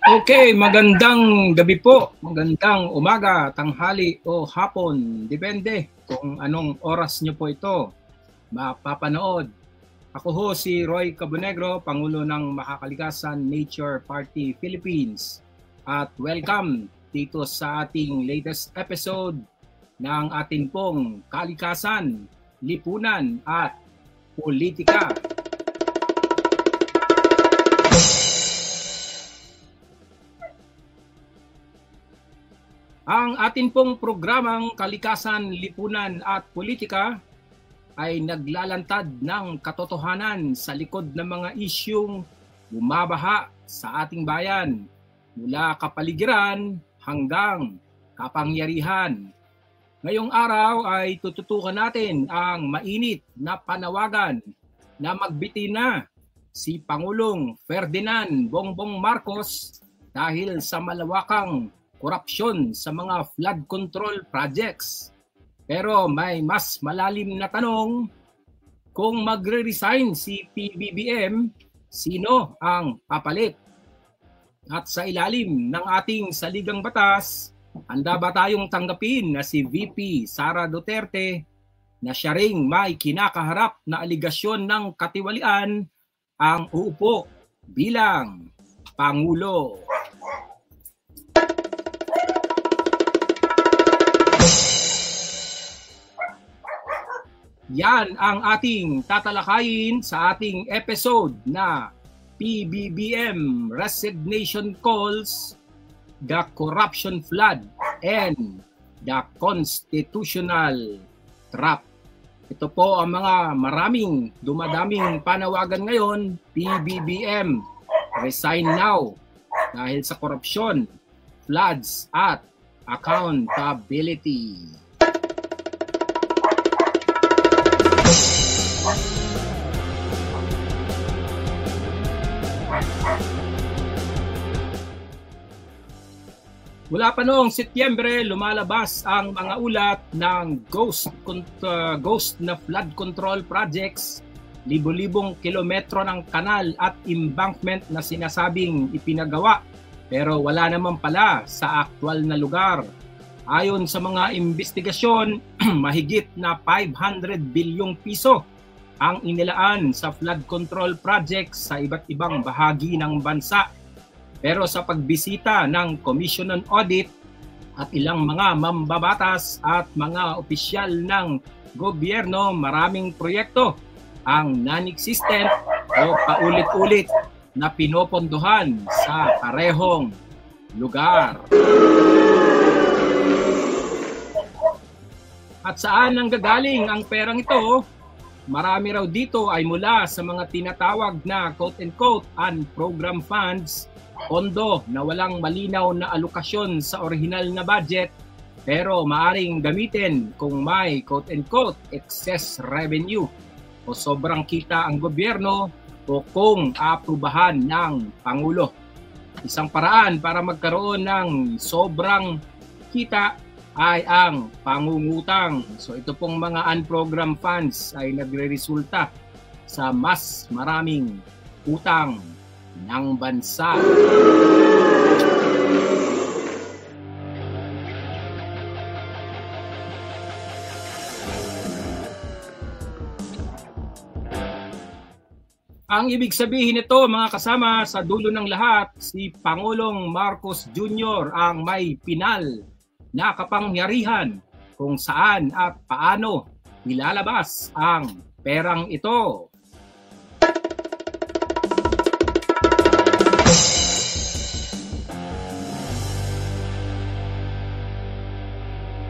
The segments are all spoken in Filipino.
Okay, magandang gabi po, magandang umaga, tanghali o hapon. Depende kung anong oras nyo po ito mapapanood. Ako ho si Roy Cabonegro, Pangulo ng Makakalikasan Nature Party Philippines. At welcome dito sa ating latest episode ng ating pong kalikasan, lipunan at politika. Ang atin pong programang Kalikasan, Lipunan at Politika ay naglalantad ng katotohanan sa likod ng mga isyung bumabaha sa ating bayan mula kapaligiran hanggang kapangyarihan. Ngayong araw ay tututukan natin ang mainit na panawagan na magbiti na si Pangulong Ferdinand Bongbong Marcos dahil sa malawakang korupsyon sa mga flood control projects. Pero may mas malalim na tanong, kung magre-resign si PBBM, sino ang papalit? At sa ilalim ng ating saligang batas, handa ba tayong tanggapin na si VP Sara Duterte na siya ring may kinakaharap na aligasyon ng katiwalian ang uupo bilang Pangulo? Yan ang ating tatalakayin sa ating episode na PBBM Resignation Calls, the Corruption Flood, and the Constitutional Trap. Ito po ang mga maraming dumadaming panawagan ngayon. PBBM, resign now dahil sa korupsyon, floods at accountability. Mula pa noong Setyembre, lumalabas ang mga ulat ng ghost na flood control projects, libo-libong kilometro ng kanal at embankment na sinasabing ipinagawa pero wala naman pala sa aktwal na lugar. Ayon sa mga investigasyon, mahigit na 500 bilyong piso ang inilaan sa flood control projects sa iba't ibang bahagi ng bansa. Pero sa pagbisita ng Commission on Audit at ilang mga mambabatas at mga opisyal ng gobyerno, maraming proyekto ang non-existent o paulit-ulit na pinopondohan sa parehong lugar. At saan nanggagaling ang perang ito? Marami raw dito ay mula sa mga tinatawag na quote-unquote unprogrammed funds, pondo na walang malinaw na alokasyon sa orihinal na budget pero maaring gamitin kung may quote-unquote excess revenue o sobrang kita ang gobyerno o kung aprubahan ng Pangulo. Isang paraan para magkaroon ng sobrang kita ay ang pangungutang. So ito pong mga unprogrammed funds ay nagre-resulta sa mas maraming utang ng bansa. Ang ibig sabihin nito, mga kasama, sa dulo ng lahat, si Pangulong Marcos Jr. ang may pinal na kapangyarihan kung saan at paano ilalabas ang perang ito.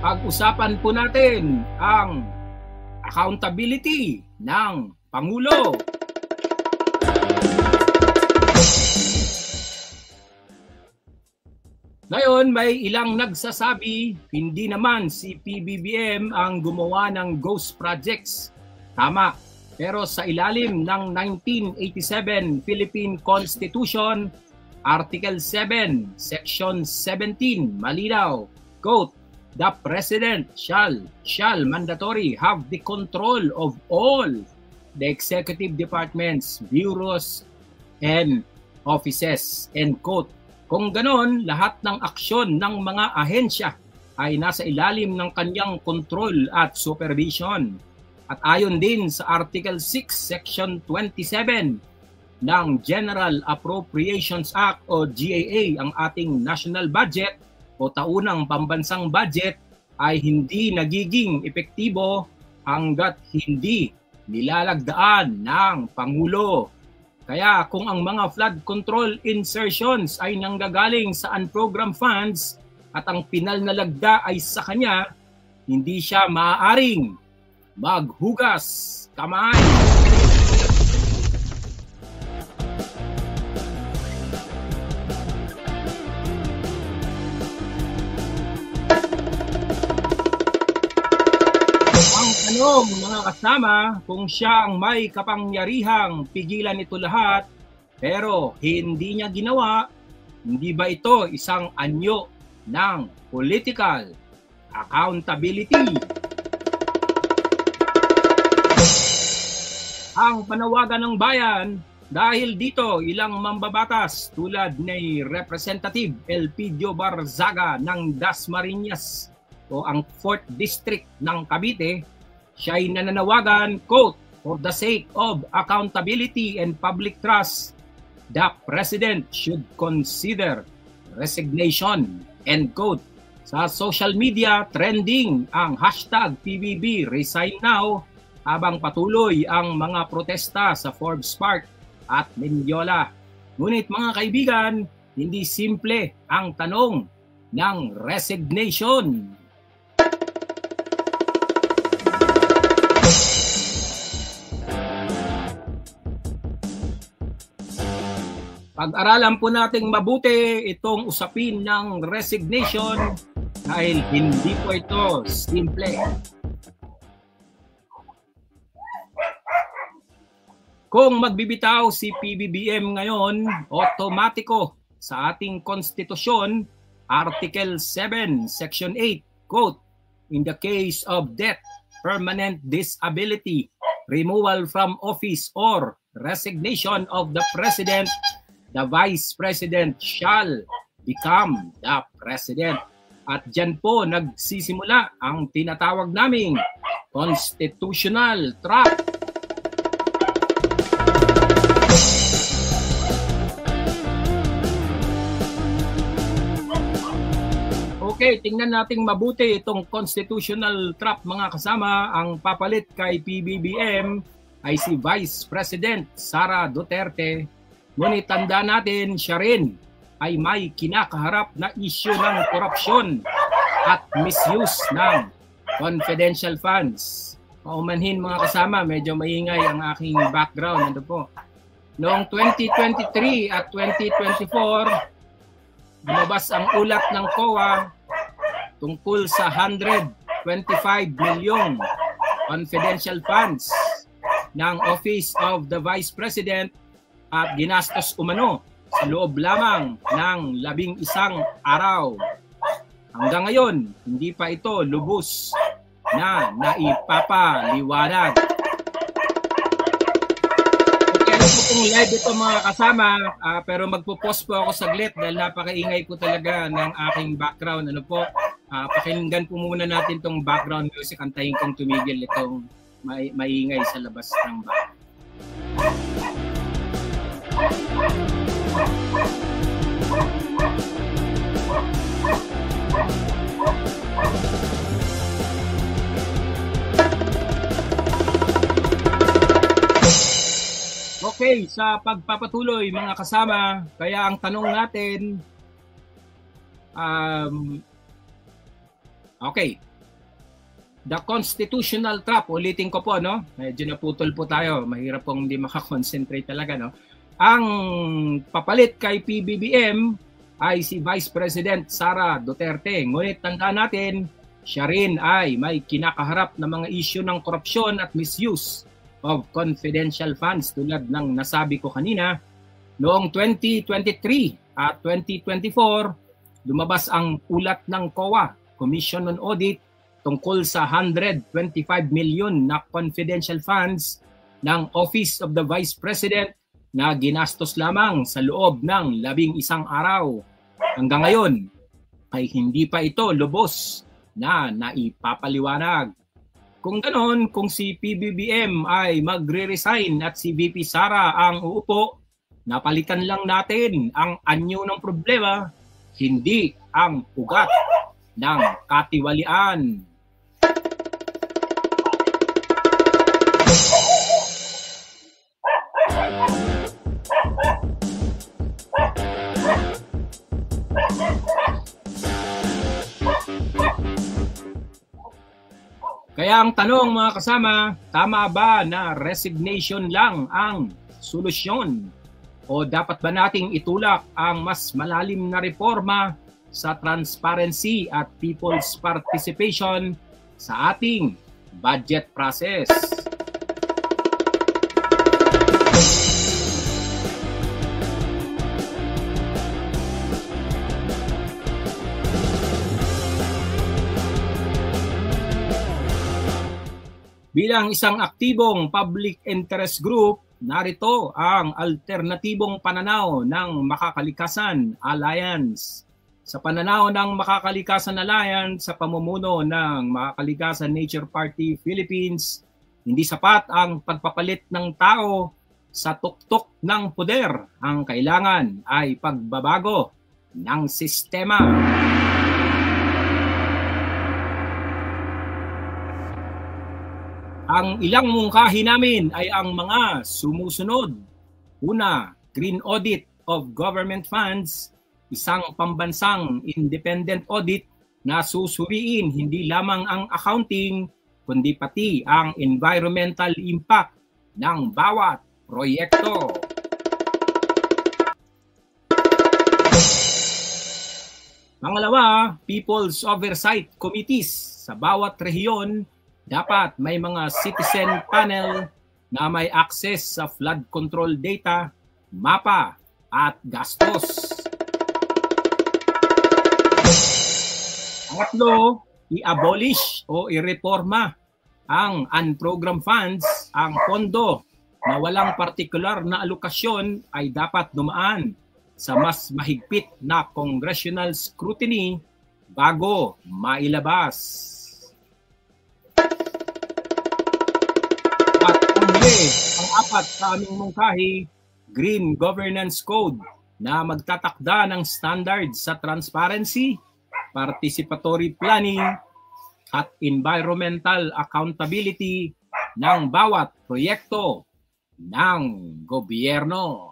Pag-usapan po natin ang accountability ng Pangulo. Ngayon, may ilang nagsasabi, hindi naman si PBBM ang gumawa ng ghost projects. Tama, pero sa ilalim ng 1987 Philippine Constitution, Article 7, Section 17, malinaw, quote, the President shall mandatory have the control of all the executive departments, bureaus, and offices, end quote. Kung ganon, lahat ng aksyon ng mga ahensya ay nasa ilalim ng kanyang control at supervision. At ayon din sa Article 6, Section 27 ng General Appropriations Act o GAA, ang ating national budget o taunang pambansang budget ay hindi nagiging epektibo hanggat hindi nilalagdaan ng Pangulo. Kaya kung ang mga flood control insertions ay nanggagaling sa unprogrammed funds at ang pinal na lagda ay sa kanya, hindi siya maaaring maghugas kamay. Ang tanong, mga kasama, kung siya ang may kapangyarihang pigilan ito lahat, pero hindi niya ginawa, hindi ba ito isang anyo ng political accountability? Ang panawagan ng bayan, dahil dito ilang mambabatas tulad ni Representative Elpidio Barzaga ng Dasmariñas o ang 4th District ng Cavite, siya ay nananawagan, quote, "For the sake of accountability and public trust, the President should consider resignation," end quote. Sa social media, trending ang hashtag PBB Resign Now habang patuloy ang mga protesta sa Forbes Park at Mendiola. Ngunit mga kaibigan, hindi simple ang tanong ng resignation. Pag-aralan po nating mabuti itong usapin ng resignation dahil hindi po ito simple. Kung magbibitaw si PBBM ngayon, otomatiko sa ating konstitusyon, Article 7, Section 8, quote, "In the case of death, permanent disability, removal from office, or resignation of the President, the Vice President shall become the President." At dyan po nagsisimula ang tinatawag naming constitutional trap. Okay, tingnan nating mabuti itong constitutional trap, mga kasama. Ang papalit kay PBBM ay si Vice President Sara Duterte. Ngunit tanda natin, siya rin ay may kinakaharap na issue ng korupsyon at misuse ng confidential funds. Paumanhin, mga kasama, medyo maingay ang aking background. Ito po. Noong 2023 at 2024, lumabas ang ulat ng COA tungkol sa 125 million confidential funds ng Office of the Vice President at ginastos umano sa loob lamang ng 11 araw. Hanggang ngayon, hindi pa ito lubos na naipapaliwanag. Okay, ano po itong live ito, mga kasama, pero magpo-pause po ako saglit dahil napakaingay po talaga ng aking background. Ano po, pakinggan po muna natin itong background music. Antayin kong tumigil itong maingay sa labas ng bahay. Okay, sa pagpapatuloy, mga kasama, kaya ang tanong natin, okay, the constitutional trap, ulitin ko po, no? Medyo naputol po tayo, mahirap pong hindi makakonsentrate talaga, no? Ang papalit kay PBBM ay si Vice President Sara Duterte. Ngunit tandaan natin, siya rin ay may kinakaharap na mga issue ng korupsyon at misuse of confidential funds tulad ng nasabi ko kanina. Noong 2023 at 2024, lumabas ang ulat ng COA, Commission on Audit, tungkol sa 125 million na confidential funds ng Office of the Vice President na ginastos lamang sa loob ng 11 araw. Hanggang ngayon ay hindi pa ito lubos na naipapaliwanag. Kung ganon, kung si PBBM ay magre-resign at si VP Sara ang uupo, napalitan lang natin ang anyo ng problema, hindi ang ugat ng katiwalian. Kaya ang tanong mga kasama, tama ba na resignation lang ang solusyon? O dapat ba nating itulak ang mas malalim na reforma sa transparency at people's participation sa ating budget process? Bilang isang aktibong public interest group, narito ang alternatibong pananaw ng Makakalikasan Alliance. Sa pananaw ng Makakalikasan Alliance sa pamumuno ng Makakalikasan Nature Party Philippines, hindi sapat ang pagpapalit ng tao sa tuktok ng poder. Ang kailangan ay pagbabago ng sistema. Ang ilang mungkahi namin ay ang mga sumusunod. Una, green audit of government funds, isang pambansang independent audit na susuriin hindi lamang ang accounting, kundi pati ang environmental impact ng bawat proyekto. Pangalawa, People's Oversight Committees sa bawat rehiyon. Dapat may mga citizen panel na may access sa flood control data, mapa at gastos. Pangatlo, i-abolish o i-reforma ang unprogrammed funds. Ang pondo na walang partikular na alokasyon ay dapat dumaan sa mas mahigpit na congressional scrutiny bago mailabas. At ang apat sa aming mungkahi, Green Governance Code na magtatakda ng standards sa transparency, participatory planning, at environmental accountability ng bawat proyekto ng gobyerno.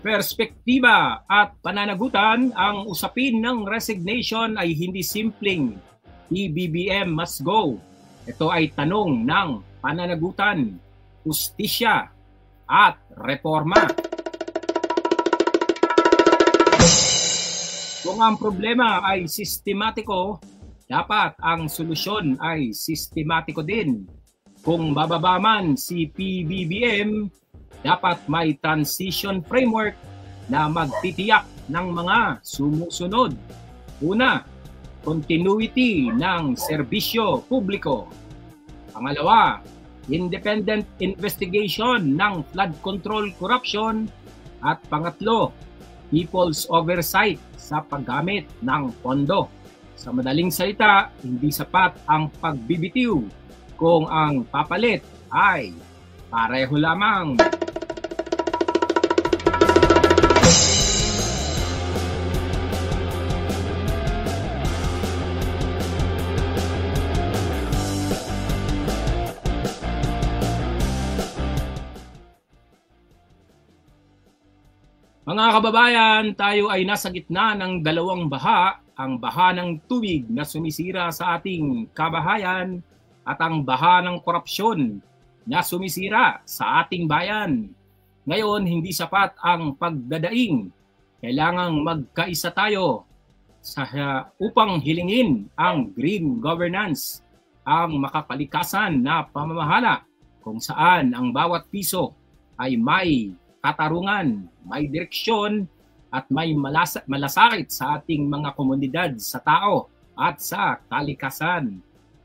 Perspektiba at pananagutan, ang usapin ng resignation ay hindi simpleng PBBM must go. Ito ay tanong ng pananagutan, hustisya at reforma. Kung ang problema ay sistematiko, dapat ang solusyon ay sistematiko din. Kung bababa man si PBBM, dapat may transition framework na magtitiyak ng mga sumusunod. Una, continuity ng serbisyo publiko. Pangalawa, independent investigation ng flood control corruption. At pangatlo, people's oversight sa paggamit ng pondo. Sa madaling salita, hindi sapat ang pagbibitiw kung ang papalit ay pareho lamang. Mga kababayan, tayo ay nasa gitna ng dalawang baha, ang baha ng tubig na sumisira sa ating kabahayan at ang baha ng korupsyon na sumisira sa ating bayan. Ngayon, hindi sapat ang pagdadaing. Kailangang magkaisa tayo upang hilingin ang green governance, ang makakalikasan na pamamahala kung saan ang bawat piso ay may katarungan, may direksyon at may malasakit sa ating mga komunidad, sa tao at sa kalikasan.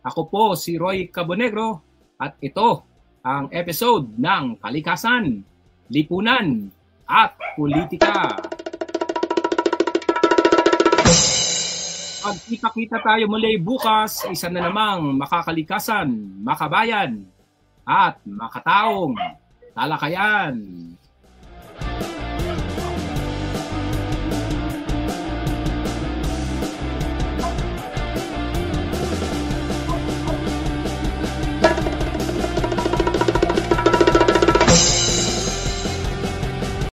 Ako po si Roy Cabonegro at ito ang episode ng Kalikasan, Lipunan at Politika. Magkita-kita tayo muli bukas sa isa na namang makakalikasan, makabayan at makataong talakayan.